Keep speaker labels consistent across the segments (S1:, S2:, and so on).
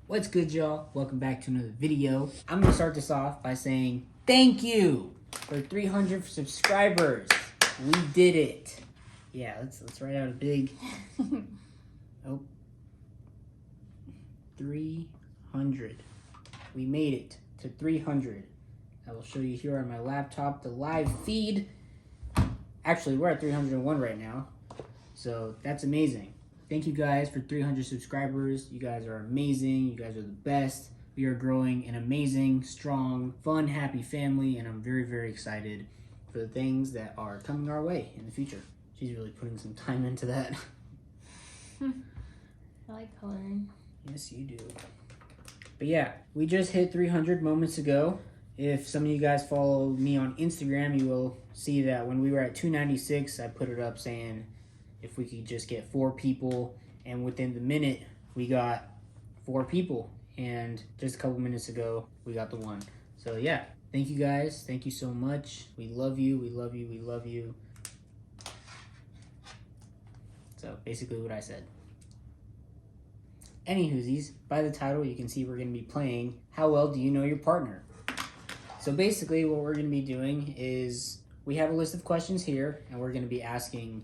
S1: What's good, y'all? Welcome back to another video. I'm gonna start this off by saying thank you for 300 subscribers. We did it. Yeah, let's write out a big. Oh, 300. We made it to 300. I will show you here on my laptop the live feed. Actually, we're at 301 right now, so that's amazing. Thank you guys for 300 subscribers. You guys are amazing. You guys are the best. We are growing an amazing, strong, fun, happy family, and I'm very, very excited for the things that are coming our way in the future. She's really putting some time into that.
S2: I like coloring.
S1: Yes, you do. But yeah, we just hit 300 moments ago. If some of you guys follow me on Instagram, you will see that when we were at 296, I put it up saying if we could just get 4 people, and within the minute we got 4 people, and just a couple minutes ago we got the 1. So yeah, thank you guys. Thank you so much. We love you. We love you. We love you. So basically what I said. Anywhoosies, by the title you can see we're going to be playing How Well Do You Know Your Partner? So basically what we're going to be doing is we have a list of questions here, and we're going to be asking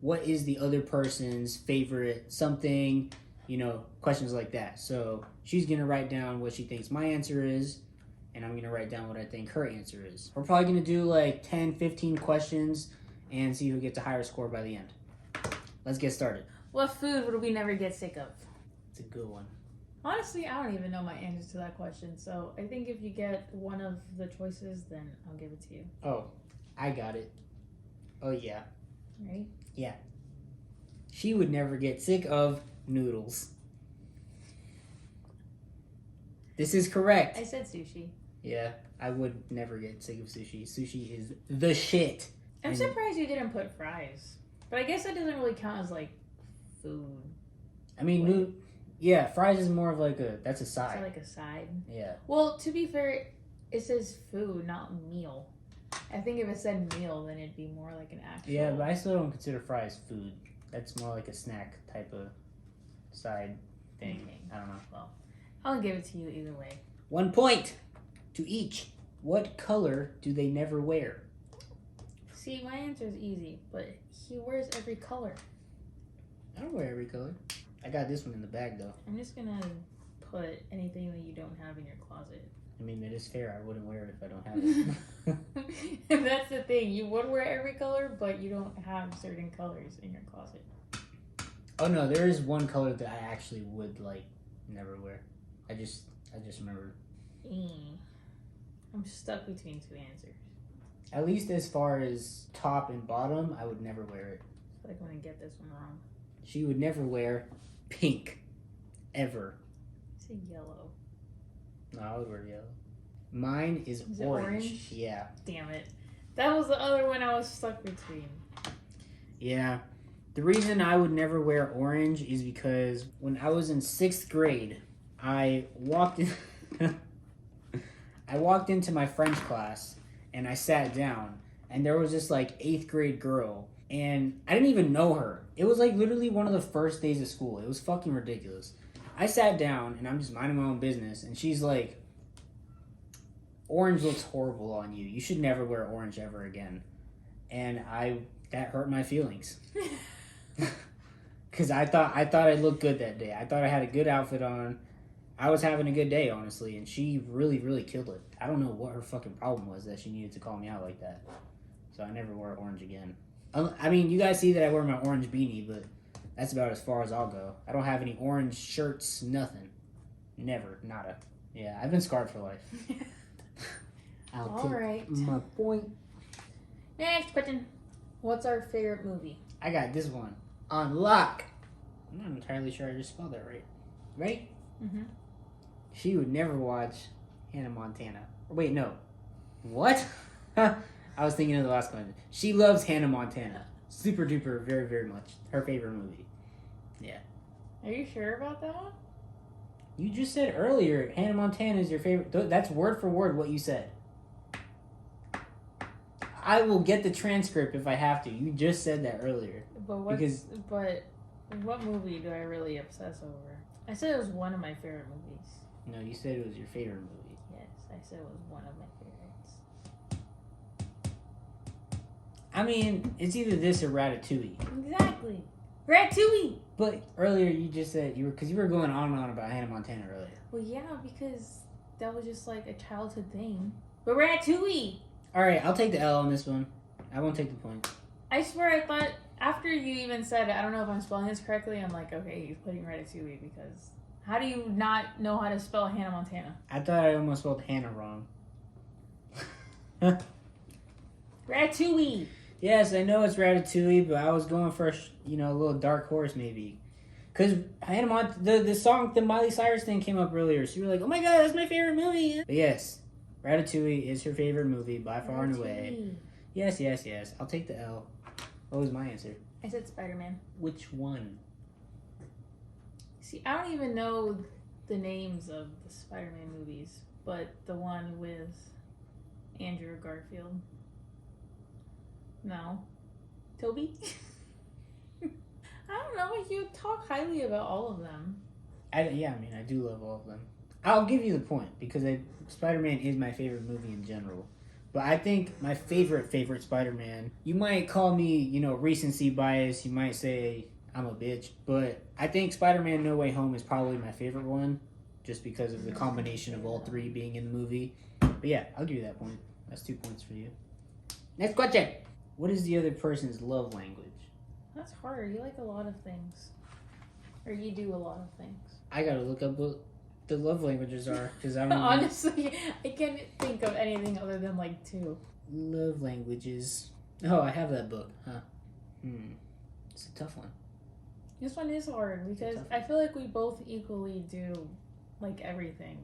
S1: what is the other person's favorite something, questions like that. So she's going to write down what she thinks my answer is, and I'm going to write down what I think her answer is. We're probably going to do like 10, 15 questions and see who gets a higher score by the end. Let's get started.
S2: What food would we never get sick of?
S1: It's a good one.
S2: Honestly, I don't even know my answer to that question. So I think if you get one of the choices, then I'll give it to you.
S1: Oh, I got it. Oh, yeah.
S2: Right?
S1: Yeah. She would never get sick of noodles. This is correct.
S2: I said sushi.
S1: Yeah, I would never get sick of sushi. Sushi is the shit.
S2: I'm surprised you didn't put fries. But I guess that doesn't really count as, like, food.
S1: I mean, yeah, fries is more of like that's a side.
S2: It's like a side.
S1: Yeah.
S2: Well, to be fair, it says food, not meal. I think if it said meal, then it'd be more like an actual...
S1: Yeah, but I still don't consider fries food. That's more like a snack type of side thing.
S2: Okay.
S1: I don't know.
S2: Well, I'll give it to you either way.
S1: 1 point to each. What color do they never wear?
S2: See, my answer is easy, but he wears every color.
S1: I don't wear every color. I got this one in the bag, though.
S2: I'm just gonna put anything that you don't have in your closet.
S1: I mean, it is fair. I wouldn't wear it if I don't have it.
S2: And that's the thing. You would wear every color, but you don't have certain colors in your closet.
S1: Oh, no, there is one color that I actually would, never wear. I just remember.
S2: I'm stuck between 2 answers.
S1: At least as far as top and bottom, I would never wear it.
S2: I feel like I'm gonna get this one wrong.
S1: She would never wear pink. Ever.
S2: Say yellow.
S1: No, I would wear yellow. Mine is
S2: Is it
S1: orange.
S2: orange?
S1: Yeah.
S2: Damn it. That was the other one I was stuck between.
S1: Yeah. The reason I would never wear orange is because when I was in 6th grade, I walked into my French class and I sat down, and there was this 8th grade girl, and I didn't even know her. It was literally one of the first days of school. It was fucking ridiculous. I sat down and I'm just minding my own business, and she's like, orange looks horrible on you. You should never wear orange ever again. And that hurt my feelings. Because I thought I looked good that day. I thought I had a good outfit on. I was having a good day, honestly, and she really, really killed it. I don't know what her fucking problem was that she needed to call me out like that. So I never wore orange again. I mean, you guys see that I wear my orange beanie, but that's about as far as I'll go. I don't have any orange shirts, nothing. Never, nada. Yeah, I've been scarred for life.
S2: All right.
S1: My point.
S2: Next question. What's our favorite movie?
S1: I got this one on lock. I'm not entirely sure I just spelled that right. Ready?
S2: Mm-hmm.
S1: She would never watch Hannah Montana. Wait, no. What? I was thinking of the last one. She loves Hannah Montana. Super duper, very, very much. Her favorite movie. Yeah.
S2: Are you sure about that one?
S1: You just said earlier Hannah Montana is your favorite. That's word for word what you said. I will get the transcript if I have to. You just said that earlier.
S2: But what movie do I really obsess over? I said it was one of my favorite movies.
S1: No, you said it was your favorite movie.
S2: Yes, I said it was one of my favorites.
S1: I mean, it's either this or Ratatouille.
S2: Exactly. Ratatouille!
S1: But earlier you just said you were going on and on about Hannah Montana earlier.
S2: Well, yeah, because that was just like a childhood thing. But Ratatouille!
S1: Alright, I'll take the L on this one. I won't take the point.
S2: I swear I thought, after you even said it, I don't know if I'm spelling this correctly, I'm like, okay, he's putting Ratatouille because how do you not know how to spell Hannah Montana?
S1: I thought I almost spelled Hannah wrong.
S2: Ratatouille!
S1: Yes, I know it's Ratatouille, but I was going for a little dark horse maybe. Because the song, the Miley Cyrus thing came up earlier, so you were like, oh my god, that's my favorite movie. But yes, Ratatouille is her favorite movie by far and away. Yes. I'll take the L. What was my answer?
S2: I said Spider-Man.
S1: Which one?
S2: See, I don't even know the names of the Spider-Man movies, but the one with Andrew Garfield. No. Toby? I don't know. You talk highly about all of them.
S1: I do love all of them. I'll give you the point because Spider-Man is my favorite movie in general. But I think my favorite Spider-Man, you might call me, recency bias. You might say I'm a bitch. But I think Spider-Man No Way Home is probably my favorite one just because of the combination of all three being in the movie. But yeah, I'll give you that point. That's 2 points for you. Next question. What is the other person's love language?
S2: That's hard. You like a lot of things. Or you do a lot of things.
S1: I gotta look up what the love languages are because I don't
S2: Honestly, I can't think of anything other than like 2.
S1: Love languages. Oh, I have that book. Huh. It's a tough one.
S2: This one is hard because I feel like we both equally do like everything.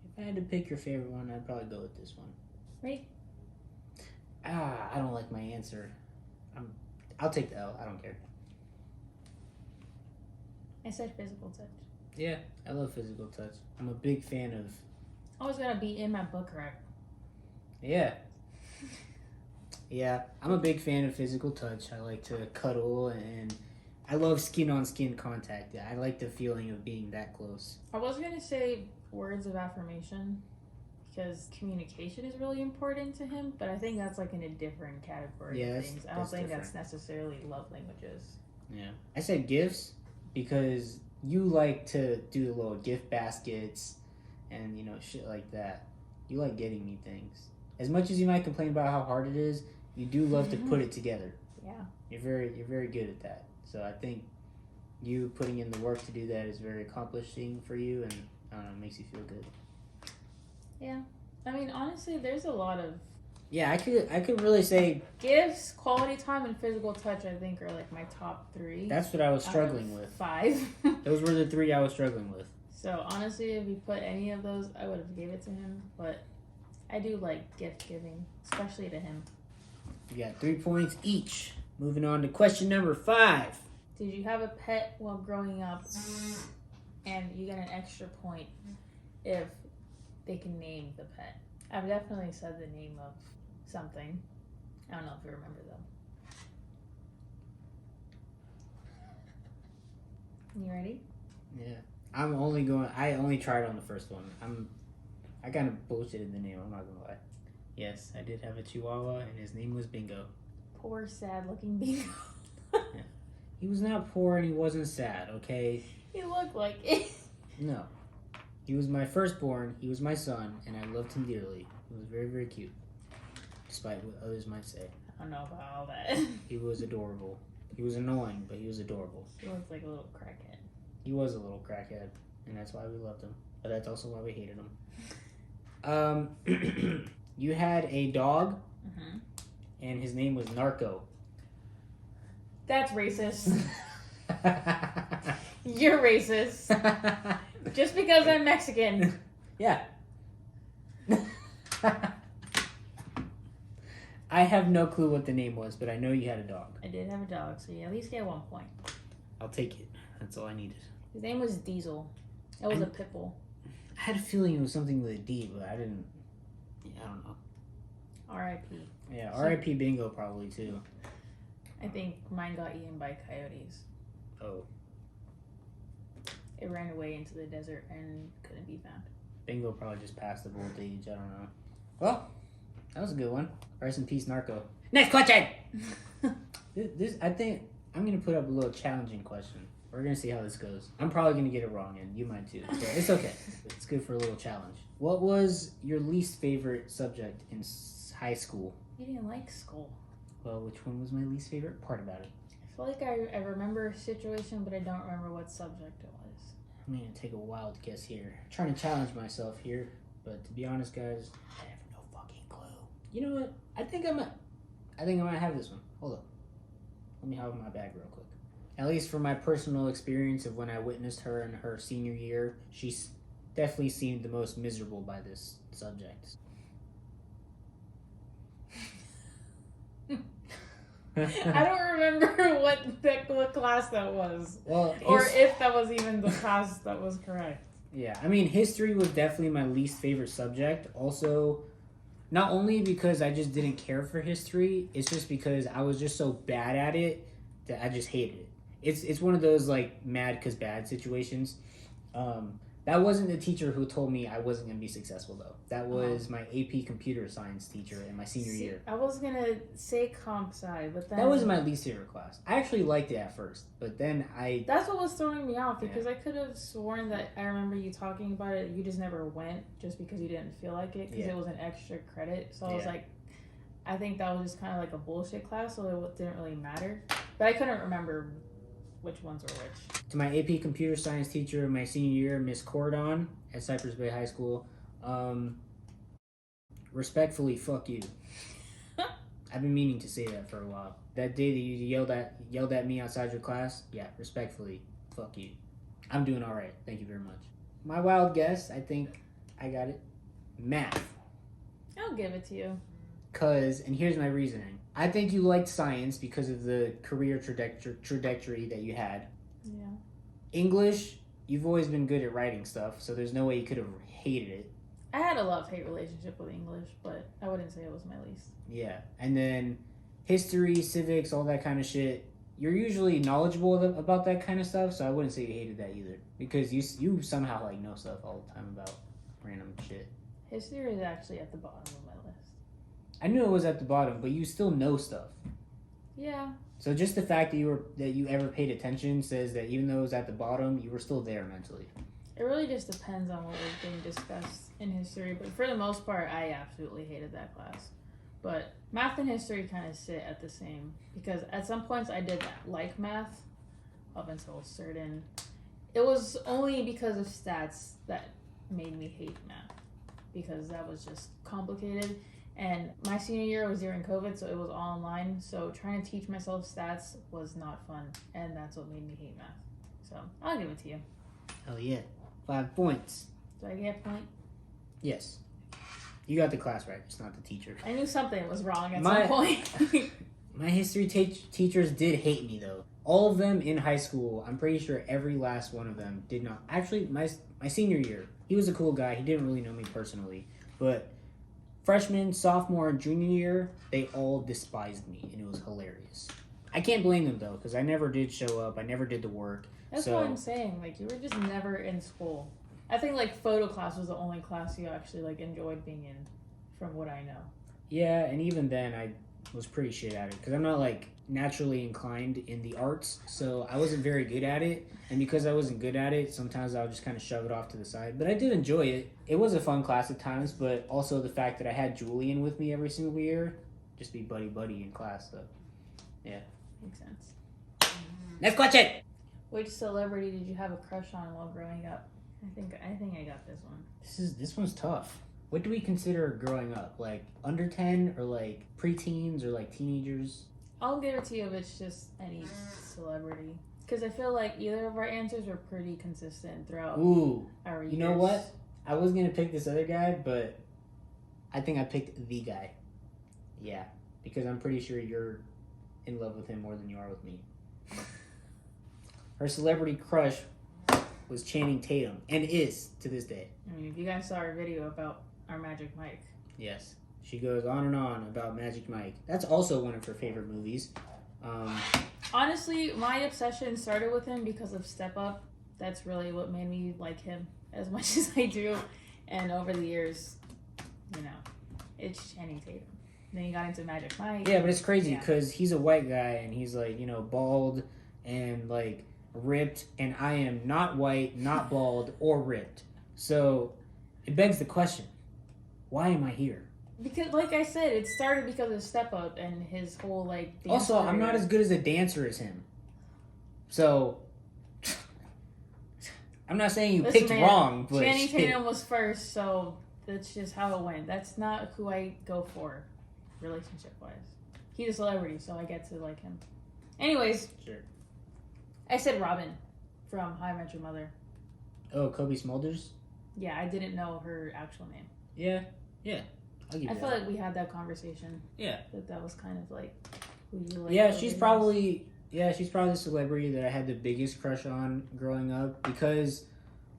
S1: If I had to pick your favorite one, I'd probably go with this one.
S2: Right?
S1: I don't like my answer. I'll take the L. I don't care.
S2: I said physical touch.
S1: Yeah, I love physical touch. I'm a big fan of...
S2: Always gotta be in my book rack.
S1: Yeah. Yeah, I'm a big fan of physical touch. I like to cuddle and I love skin-on-skin contact. I like the feeling of being that close.
S2: I was gonna say words of affirmation because communication is really important to him, but I think that's like in a different category of things. I don't think that's necessarily love languages.
S1: Yeah. I said gifts because you like to do the little gift baskets and, shit like that. You like getting me things. As much as you might complain about how hard it is, you do love to put it together.
S2: Yeah.
S1: You're very good at that. So I think you putting in the work to do that is very accomplishing for you and I don't know, it makes you feel good.
S2: Yeah. I mean, honestly, there's a lot of...
S1: Yeah, I could really say...
S2: Gifts, quality time, and physical touch, I think, are like my top 3.
S1: That's what I was struggling with.
S2: 5.
S1: Those were the 3 I was struggling with.
S2: So, honestly, if you put any of those, I would have gave it to him. But I do like gift giving, especially to him.
S1: You got 3 points each. Moving on to question number 5.
S2: Did you have a pet while growing up? And you get an extra point if they can name the pet. I've definitely said the name of something. I don't know if you remember though. You ready?
S1: Yeah. I only tried on the first one. I kind of bullshitted the name, I'm not gonna lie. Yes, I did have a Chihuahua and his name was Bingo.
S2: Poor sad looking Bingo.
S1: Yeah. He was not poor and he wasn't sad, okay?
S2: He looked like it.
S1: No. He was my firstborn, he was my son, and I loved him dearly. He was very, very cute. Despite what others might say.
S2: I don't know about all that.
S1: He was adorable. He was annoying, but he was adorable.
S2: He looked like a little crackhead.
S1: He was a little crackhead, and that's why we loved him. But that's also why we hated him. You had a dog, and his name was Narco.
S2: That's racist. You're racist. Just because I'm Mexican.
S1: Yeah. I have no clue what the name was, but I know you had a dog.
S2: I did have a dog, so you at least get 1 point.
S1: I'll take it. That's all I needed.
S2: His name was Diesel. It was a pit bull.
S1: I had a feeling it was something with a D, but I didn't... Yeah, I don't know.
S2: R.I.P.
S1: Yeah, R.I.P. Bingo probably, too.
S2: I think mine got eaten by coyotes.
S1: Oh.
S2: it ran away into the desert and couldn't be found.
S1: Bingo probably just passed the voltage. I don't know. Well, that was a good one. Rest in peace, Narco. Next question! This I think I'm going to put up a little challenging question. We're going to see how this goes. I'm probably going to get it wrong, and you might too. So it's okay. It's good for a little challenge. What was your least favorite subject in high school?
S2: You didn't like school.
S1: Well, which one was my least favorite part about it?
S2: I feel like I remember a situation, but I don't remember what subject it was.
S1: I'm going to take a wild guess here. I'm trying to challenge myself here, but to be honest, guys, I have no fucking clue. You know what? I think I might have this one. Hold up. Let me hop in my bag real quick. At least from my personal experience of when I witnessed her in her senior year, she's definitely seemed the most miserable by this subject.
S2: I don't remember what class that was.
S1: Well,
S2: or if that was even the class that was correct.
S1: Yeah, I mean, history was definitely my least favorite subject. Also, not only because I just didn't care for history, it's just because I was just so bad at it that I just hated it. It's one of those, like, mad because bad situations. That wasn't the teacher who told me I wasn't going to be successful, though. That was my AP computer science teacher in my senior year.
S2: I was going to say comp sci, but then...
S1: That was my least favorite class. I actually liked it at first, but then
S2: That's what was throwing me off, because I could have sworn that I remember you talking about it. You just never went just because you didn't feel like it, because it was an extra credit. So I was like, I think that was just kind of like a bullshit class, so it didn't really matter. But I couldn't remember which ones were which.
S1: To my AP computer science teacher in my senior year, Miss Cordon at Cypress Bay High School, respectfully, fuck you. I've been meaning to say that for a while. That day that you yelled at me outside your class, yeah, respectfully, fuck you. I'm doing all right. Thank you very much. My wild guess, I think I got it. Math.
S2: I'll give it to you.
S1: And here's my reasoning. I think you liked science because of the career trajectory that you had.
S2: Yeah.
S1: English, you've always been good at writing stuff, so there's no way you could have hated it.
S2: I had a love-hate relationship with English, but I wouldn't say it was my least.
S1: Yeah, and then history, civics, all that kind of shit. You're usually knowledgeable about that kind of stuff, so I wouldn't say you hated that either. Because you somehow like know stuff all the time about random shit.
S2: History is actually at the bottom of my list.
S1: I knew it was at the bottom, but you still know stuff.
S2: Yeah.
S1: So just the fact that you ever paid attention says that even though it was at the bottom, you were still there mentally.
S2: It really just depends on what was being discussed in history, but for the most part, I absolutely hated that class. But math and history kind of sit at the same, because at some points I did like math up until certain. It was only because of stats that made me hate math, because that was just complicated. And my senior year was during COVID, so it was all online. So trying to teach myself stats was not fun, and that's what made me hate math. So I'll give it to you.
S1: Hell yeah. 5 points.
S2: Do I get a point?
S1: Yes. You got the class right, just not the teacher.
S2: I knew something was wrong at some point.
S1: My history teachers did hate me, though. All of them in high school, I'm pretty sure every last one of them did not. Actually, my senior year, he was a cool guy. He didn't really know me personally. But freshman, sophomore, and junior year, they all despised me, and it was hilarious. I can't blame them, though, because I never did show up. I never did the work.
S2: That's what I'm saying. Like, you were just never in school. I think, like, photo class was the only class you actually, like, enjoyed being in, from what I know.
S1: Yeah, and even then, I was pretty shit at it, because I'm not, like, naturally inclined in the arts, so I wasn't very good at it, and because I wasn't good at it, sometimes I would just kind of shove it off to the side. But I did enjoy it. It was a fun class at times, but also the fact that I had Julian with me every single year, just be buddy-buddy in class, so, yeah.
S2: Makes sense.
S1: Next question!
S2: Which celebrity did you have a crush on while growing up? I think I got this one.
S1: This one's tough. What do we consider growing up? Like under 10 or like preteens or like teenagers?
S2: I'll give it to you if it's just any celebrity. Because I feel like either of our answers were pretty consistent throughout our years.
S1: You know what? I was going to pick this other guy, but I think I picked the guy. Yeah, because I'm pretty sure you're in love with him more than you are with me. Her celebrity crush was Channing Tatum, and is to this day.
S2: I mean, if you guys saw our video about our Magic Mike.
S1: Yes. She goes on and on about Magic Mike. That's also one of her favorite movies.
S2: Honestly, my obsession started with him because of Step Up. that's really what made me like him as much as I do. And over the years, you know, it's Channing Tatum. Then he got into Magic Mike.
S1: Yeah, but it's crazy
S2: Yeah.
S1: because he's a white guy and he's like, bald and like ripped, and I am not white, not bald, or ripped. So it begs the question, why am I here?
S2: Because, like I said, it started because of Step Up and his whole like. Dance
S1: Also, I'm not
S2: career.
S1: as good as a dancer as him. So I'm not saying you
S2: Listen,
S1: picked
S2: man,
S1: wrong, but
S2: Channing
S1: shit.
S2: Tatum was first, so that's just how it went. That's not who I go for, relationship wise. He's a celebrity, so I get to like him. Anyways,
S1: Sure.
S2: I said Robin from How I Met Your Mother.
S1: Oh, Kobe Smulders?
S2: Yeah, I didn't know her actual name.
S1: Yeah. I'll give you
S2: I
S1: that.
S2: feel like we had that conversation.
S1: Yeah.
S2: That was kind of like who you like.
S1: Yeah,
S2: over
S1: she's
S2: the
S1: probably the celebrity that I had the biggest crush on growing up because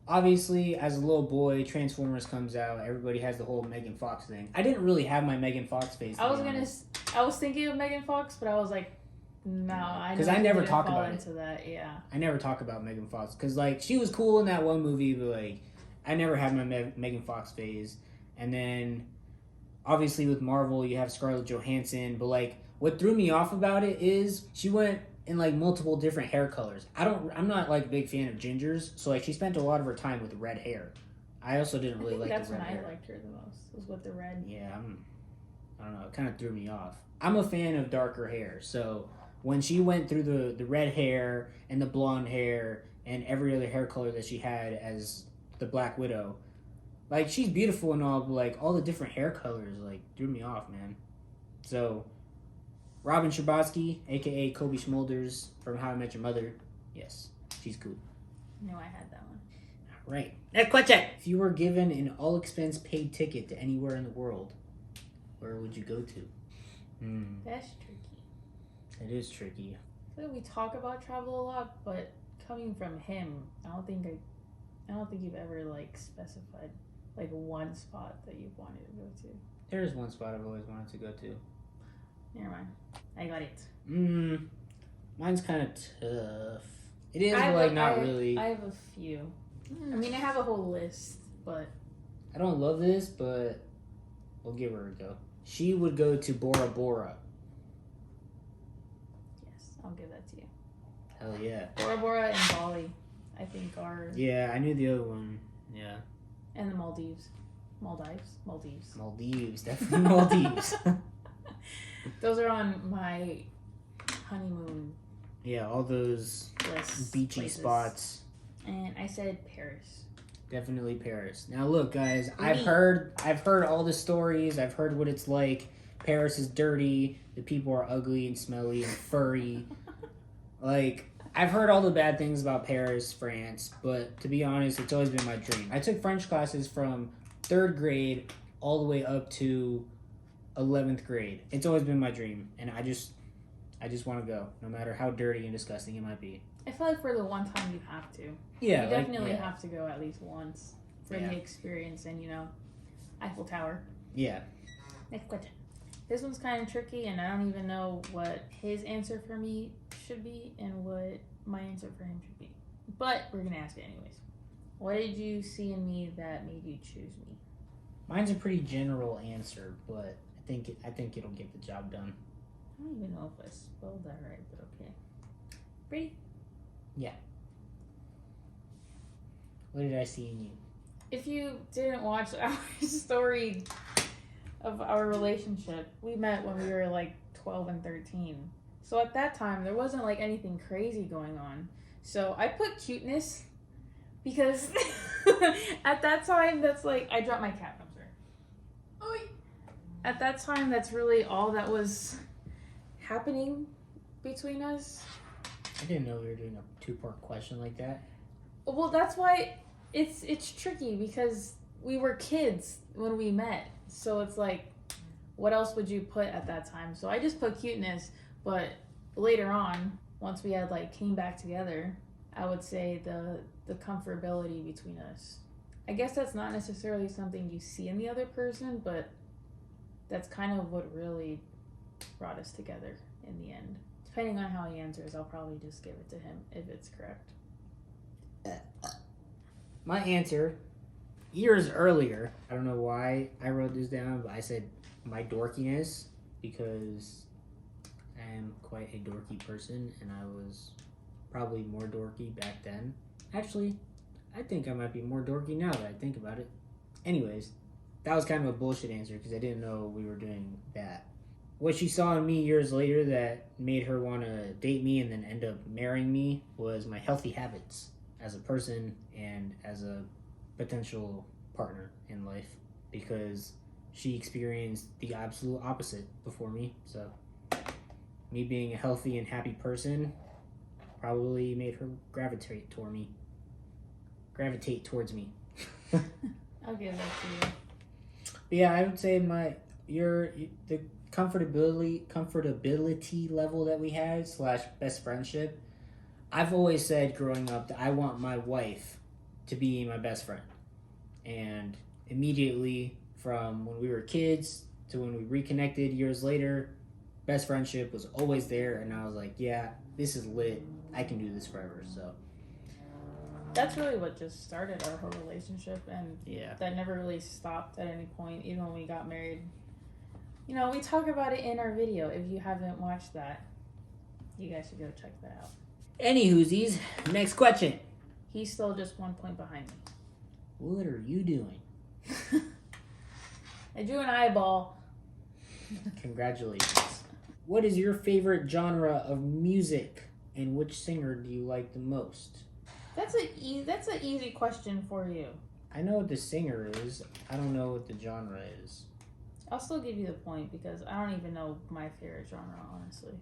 S1: obviously as a little boy, Transformers comes out, everybody has the whole Megan Fox thing. I didn't really have my Megan Fox phase.
S2: I was thinking of Megan Fox, but I was like, no,
S1: because I never talk about
S2: into that. Yeah,
S1: I never talk about Megan Fox because like she was cool in that one movie, but like I never had my Megan Fox phase. And then obviously with Marvel, you have Scarlett Johansson, but like what threw me off about it is she went in like multiple different hair colors. I'm not like a big fan of gingers, so like she spent a lot of her time with red hair. I also didn't really like
S2: that's
S1: the red
S2: when
S1: hair.
S2: I liked her the most. Was with the red.
S1: Yeah, I don't know. It kind of threw me off. I'm a fan of darker hair, so when she went through the red hair and the blonde hair and every other hair color that she had as the Black Widow, like she's beautiful and all, but like all the different hair colors like threw me off, man. So Robin Scherbatsky, aka Kobe Smulders from How I Met Your Mother, yes, she's cool.
S2: No, I had that one.
S1: All right, next question. If you were given an all expense paid ticket to anywhere in the world, where would you go to?
S2: That's tricky.
S1: It is tricky.
S2: I feel like we talk about travel a lot, but coming from him, I don't think you've ever like specified like one spot that you wanted to go to.
S1: There is one spot I've always wanted to go to.
S2: Never mind, I got it.
S1: Mine's kind of tough. It is, but like not really.
S2: I have a few. I mean, I have a whole list, but
S1: I don't love this, but we'll give her a go. She would go to Bora Bora.
S2: yes, I'll give that to you.
S1: Hell yeah.
S2: Bora Bora and Bali, I think are.
S1: Yeah, I knew the other one. Yeah.
S2: And the Maldives. Maldives.
S1: Definitely Maldives.
S2: Those are on my honeymoon
S1: Yeah, all those
S2: list.
S1: beachy
S2: places.
S1: spots.
S2: And I said Paris.
S1: Definitely Paris. Now look, guys, I've
S2: Me.
S1: heard all the stories. I've heard what it's like. Paris is dirty. The people are ugly and smelly and furry. Like, I've heard all the bad things about Paris, France, but to be honest, it's always been my dream. I took French classes from 3rd grade all the way up to 11th grade. It's always been my dream, and I just want to go, no matter how dirty and disgusting it might be.
S2: I feel like for the one time you have to.
S1: Yeah,
S2: You
S1: like,
S2: definitely
S1: yeah.
S2: have to go at least once for
S1: Yeah.
S2: the experience and, Eiffel Tower.
S1: Yeah.
S2: Next question. This one's kind of tricky, and I don't even know what his answer for me should be and what my answer for him should be. But we're going to ask it anyways. What did you see in me that made you choose me?
S1: Mine's a pretty general answer, but I think it'll get the job done.
S2: I don't even know if I spelled that right, but okay. Pretty?
S1: What did I see in you?
S2: If you didn't watch our story of our relationship, we met when we were like 12 and 13. So at that time, there wasn't like anything crazy going on. So I put cuteness because at that time, that's like, I dropped my cat. I'm sorry. Oy. At that time, that's really all that was happening between us.
S1: I didn't know we were doing a 2-part question like that.
S2: Well, that's why it's tricky because we were kids when we met. So it's like, what else would you put at that time? So I just put cuteness, but later on, once we had like came back together, I would say the comfortability between us. I guess that's not necessarily something you see in the other person, but that's kind of what really brought us together in the end. Depending on how he answers, I'll probably just give it to him if it's correct.
S1: My answer, years earlier, I don't know why I wrote this down, but I said my dorkiness because I am quite a dorky person and I was probably more dorky back then. Actually, I think I might be more dorky now that I think about it. Anyways, that was kind of a bullshit answer because I didn't know we were doing that. What she saw in me years later that made her want to date me and then end up marrying me was my healthy habits as a person and as a potential partner in life because she experienced the absolute opposite before me. So, me being a healthy and happy person probably made her gravitate towards me.
S2: I'll give that to you.
S1: But yeah, I would say the comfortability level that we had / best friendship. I've always said growing up that I want my wife to be my best friend, and immediately from when we were kids to when we reconnected years later, best friendship was always there, and I was like, yeah, this is lit. I can do this forever. So
S2: That's really what just started our whole relationship, and
S1: yeah,
S2: that never really stopped at any point, even when we got married. You know, we talk about it in our video. If you haven't watched that, you guys should go check that out.
S1: Anywhoosies, next question.
S2: He's still just 1 point behind me.
S1: What are you doing?
S2: I drew an eyeball.
S1: Congratulations. What is your favorite genre of music, and which singer do you like the most?
S2: That's an easy question for you.
S1: I know what the singer is. I don't know what the genre is.
S2: I'll still give you the point because I don't even know my favorite genre, honestly.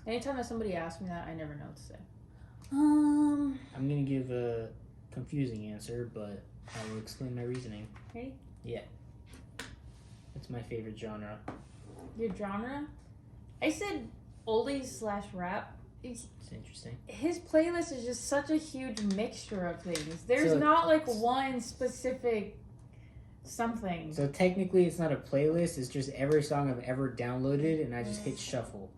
S2: Anytime that somebody asks me that, I never know what to say.
S1: I'm gonna give a confusing answer, but I will explain my reasoning.
S2: Ready?
S1: Yeah. It's my favorite genre.
S2: Your genre? I said oldies / rap.
S1: It's interesting.
S2: His playlist is just such a huge mixture of things. There's
S1: So-
S2: not like one specific something.
S1: So technically it's not a playlist, it's just every song I've ever downloaded and I just hit shuffle.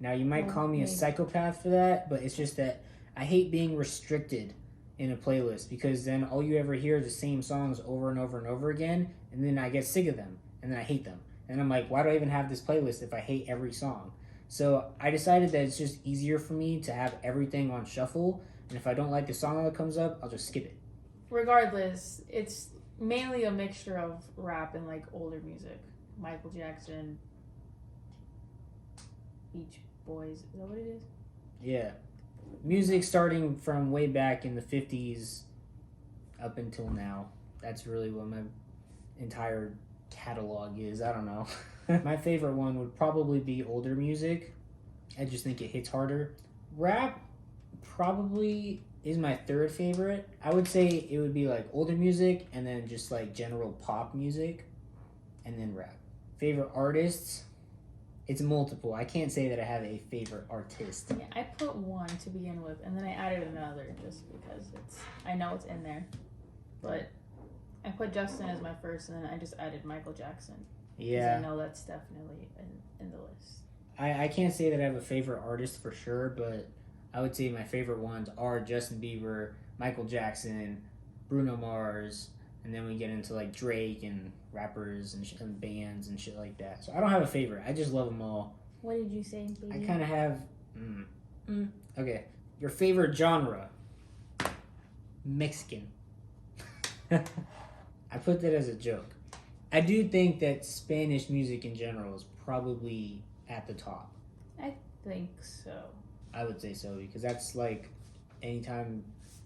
S1: Now you might call me a psychopath for that, but it's just that I hate being restricted in a playlist because then all you ever hear is the same songs over and over and over again, and then I get sick of them and then I hate them. And I'm like, why do I even have this playlist if I hate every song? So I decided that it's just easier for me to have everything on shuffle, and if I don't like the song that comes up, I'll just skip it.
S2: Regardless, it's mainly a mixture of rap and like older music. Michael Jackson, Beach Boys. Is that what it is?
S1: Yeah. Music starting from way back in the 50s up until now. That's really what my entire catalog is. I don't know. My favorite one would probably be older music. I just think it hits harder. Rap probably is my third favorite. I would say it would be like older music and then just like general pop music and then rap. Favorite artists? It's multiple. I can't say that I have a favorite artist.
S2: Yeah, I put one to begin with, and then I added another just because I know it's in there. But I put Justin as my first, and then I just added Michael Jackson.
S1: Yeah.
S2: I know that's definitely in the list.
S1: I can't say that I have a favorite artist for sure, but I would say my favorite ones are Justin Bieber, Michael Jackson, Bruno Mars, and then we get into like Drake and rappers and bands and shit like that. So I don't have a favorite. I just love them all.
S2: What did you say, baby?
S1: I kind of have... Okay. Your favorite genre? Mexican. I put that as a joke. I do think that Spanish music in general is probably at the top.
S2: I think so.
S1: I would say so because that's like anytime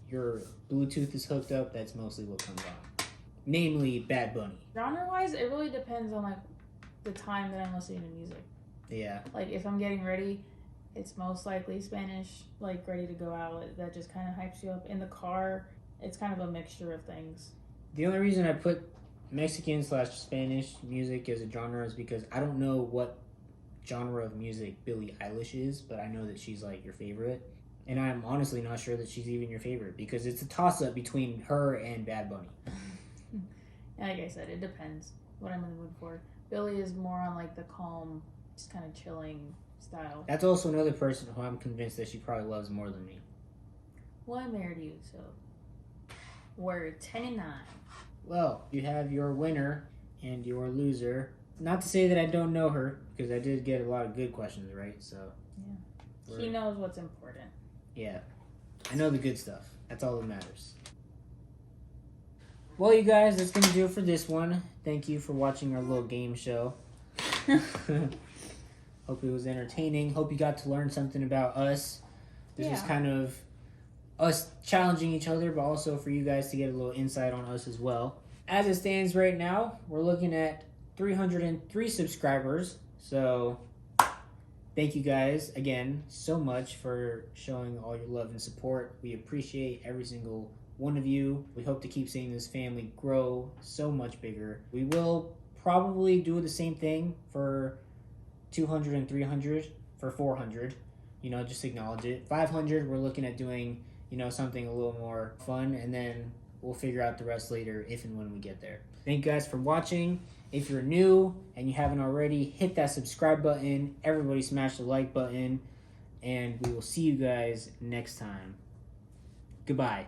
S1: your Bluetooth is hooked up, that's mostly what comes on. Namely, Bad Bunny.
S2: Genre-wise, it really depends on like the time that I'm listening to music.
S1: Yeah.
S2: Like if I'm getting ready, it's most likely Spanish, like ready to go out. That just kind of hypes you up. In the car, it's kind of a mixture of things.
S1: The only reason I put Mexican / Spanish music as a genre is because I don't know what genre of music Billie Eilish is, but I know that she's like your favorite. And I'm honestly not sure that she's even your favorite because it's a toss-up between her and Bad Bunny.
S2: Like I said, it depends what I'm in the mood for. Billie is more on like the calm, just kind of chilling style.
S1: That's also another person who I'm convinced that she probably loves more than me.
S2: Well, I married you, so. We're 10-9.
S1: Well, you have your winner and your loser. Not to say that I don't know her, because I did get a lot of good questions right, so.
S2: Yeah. He knows what's important.
S1: Yeah. I know the good stuff. That's all that matters. Well, you guys, that's going to do it for this one. Thank you for watching our little game show. Hope it was entertaining. Hope you got to learn something about us. This was kind of us challenging each other, but also for you guys to get a little insight on us as well. As it stands right now, we're looking at 303 subscribers. So thank you guys again so much for showing all your love and support. We appreciate every single one of you. We hope to keep seeing this family grow so much bigger. We will probably do the same thing for 200 and 300, for 400. You know, just acknowledge it. 500, we're looking at doing, you know, something a little more fun, and then we'll figure out the rest later if and when we get there. Thank you guys for watching. If you're new and you haven't already, hit that subscribe button. Everybody smash the like button, and we will see you guys next time. Goodbye.